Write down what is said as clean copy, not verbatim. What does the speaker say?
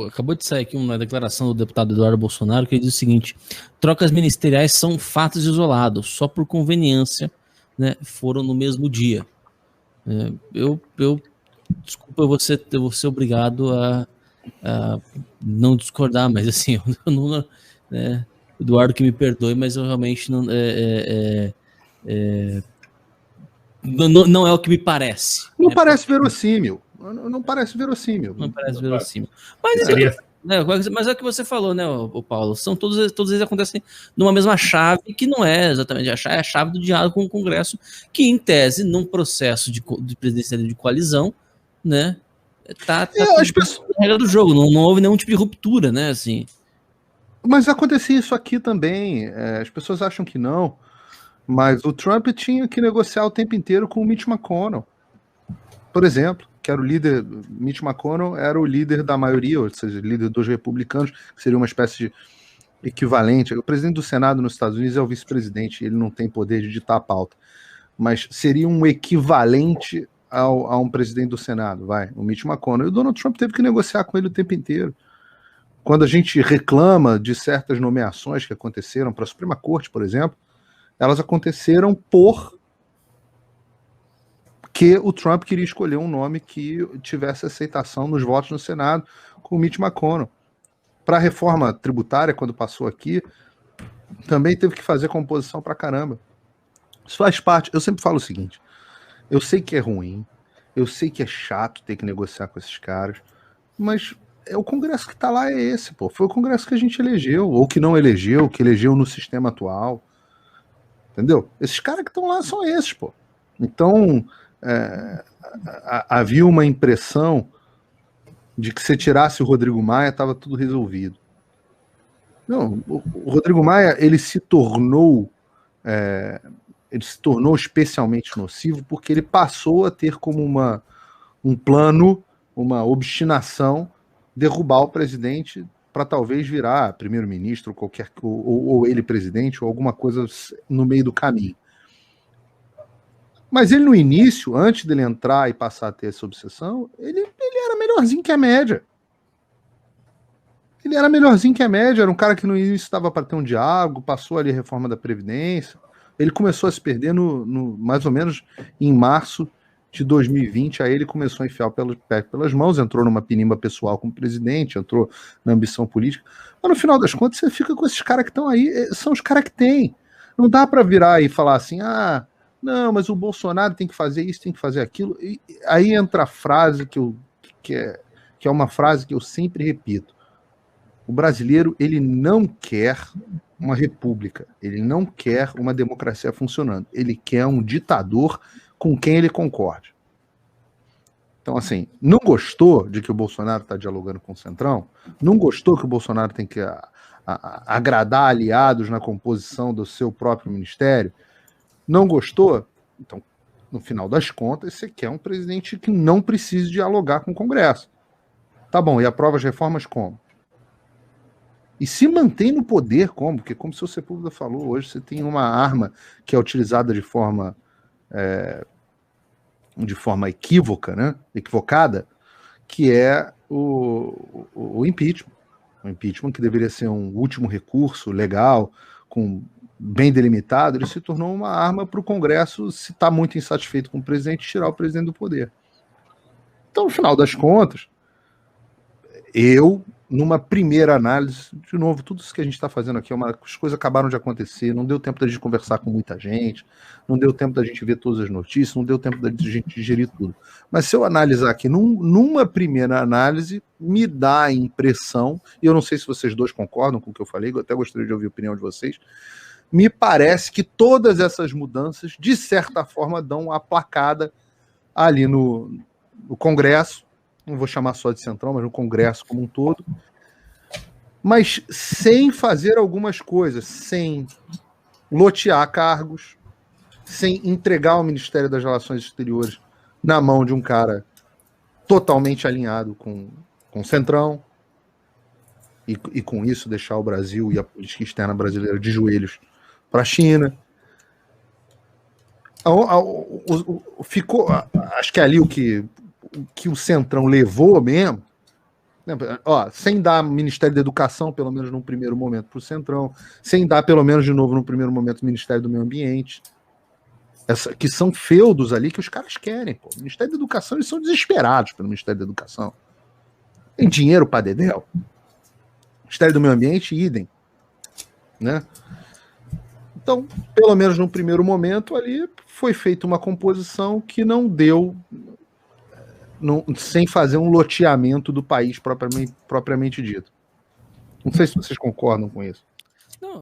Acabou de sair aqui uma declaração do deputado Eduardo Bolsonaro que diz o seguinte: trocas ministeriais são fatos isolados, só por conveniência, né, foram no mesmo dia. Desculpa, eu vou ser obrigado a não discordar, mas assim, eu não, Eduardo que me perdoe, mas eu realmente não não é o que me parece. Não parece verossímil. Não parece verossímil. Não parece verossímil. Mas é o que você falou, né, o Paulo? Todos eles acontecem numa mesma chave, que não é exatamente a chave do diálogo com o Congresso, que, em tese, num processo de presidencialismo de coalizão, né, tá a regra do jogo, não houve nenhum tipo de ruptura, né, assim. Mas acontecia isso aqui também. As pessoas acham que não, mas o Trump tinha que negociar o tempo inteiro com o Mitch McConnell, por exemplo, que era o líder. Mitch McConnell era o líder da maioria, ou seja, líder dos republicanos, que seria uma espécie de equivalente. O presidente do Senado nos Estados Unidos é o vice-presidente, ele não tem poder de ditar a pauta, mas seria um equivalente a um presidente do Senado, o Mitch McConnell. E o Donald Trump teve que negociar com ele o tempo inteiro. Quando a gente reclama de certas nomeações que aconteceram para a Suprema Corte, por exemplo, elas aconteceram porque o Trump queria escolher um nome que tivesse aceitação nos votos no Senado, com o Mitch McConnell. Para a reforma tributária, quando passou aqui, também teve que fazer composição para caramba. Isso faz parte. Eu sempre falo o seguinte: eu sei que é ruim, eu sei que é chato ter que negociar com esses caras, mas o Congresso que está lá é esse, pô. Foi o Congresso que a gente elegeu, ou que não elegeu, que elegeu no sistema atual. Entendeu? Esses caras que estão lá são esses, pô. Então, havia uma impressão de que se tirasse o Rodrigo Maia, estava tudo resolvido. Não, o Rodrigo Maia, ele se tornou especialmente nocivo porque ele passou a ter como um plano, uma obstinação, derrubar o presidente para talvez virar primeiro-ministro, ou ele presidente, ou alguma coisa no meio do caminho. Mas ele, no início, antes dele entrar e passar a ter essa obsessão, ele era melhorzinho que a média. Ele era melhorzinho que a média, era um cara que no início estava para ter um diálogo, passou ali a reforma da Previdência. Ele começou a se perder mais ou menos em março de 2020, aí ele começou a enfiar o pé pelas mãos, entrou numa pinimba pessoal como presidente, entrou na ambição política. Mas no final das contas, você fica com esses caras que estão aí, são os caras que tem. Não dá para virar e falar assim, não, mas o Bolsonaro tem que fazer isso, tem que fazer aquilo. E aí entra a frase que é uma frase que eu sempre repito. O brasileiro, ele não quer uma república, ele não quer uma democracia funcionando, ele quer um ditador com quem ele concorde. Então, assim, não gostou de que o Bolsonaro está dialogando com o Centrão? Não gostou que o Bolsonaro tem que agradar aliados na composição do seu próprio ministério? Não gostou? Então, no final das contas, você quer um presidente que não precise dialogar com o Congresso. Tá bom, e aprova as reformas como? E se mantém no poder como? Porque, como o seu Sepúlveda falou, hoje você tem uma arma que é utilizada de forma equívoca, né? Equivocada, que é o impeachment. O impeachment, que deveria ser um último recurso legal, bem delimitado, ele se tornou uma arma para o Congresso, se está muito insatisfeito com o presidente, tirar o presidente do poder. Então, no final das contas, numa primeira análise, de novo, tudo isso que a gente está fazendo aqui, as coisas acabaram de acontecer, não deu tempo da gente conversar com muita gente, não deu tempo da gente ver todas as notícias, não deu tempo da gente digerir tudo. Mas se eu analisar aqui, numa primeira análise, me dá a impressão, e eu não sei se vocês dois concordam com o que eu falei, eu até gostaria de ouvir a opinião de vocês, me parece que todas essas mudanças, de certa forma, dão uma aplacada ali no Congresso, não vou chamar só de Centrão, mas no Congresso como um todo, mas sem fazer algumas coisas, sem lotear cargos, sem entregar o Ministério das Relações Exteriores na mão de um cara totalmente alinhado com o Centrão, e com isso deixar o Brasil e a política externa brasileira de joelhos para a China. Ficou, acho que ali o que o Centrão levou mesmo Ó, sem dar Ministério da Educação, pelo menos num primeiro momento, para o Centrão, sem dar, pelo menos, de novo, no primeiro momento, o Ministério do Meio Ambiente. Que são feudos ali que os caras querem. Pô. O Ministério da Educação, eles são desesperados pelo Ministério da Educação. Tem dinheiro para dedéu. Ministério do Meio Ambiente, idem. Né? Então, pelo menos no primeiro momento ali, foi feita uma composição que não deu, sem fazer um loteamento do país propriamente dito. Não sei se vocês concordam com isso. Não.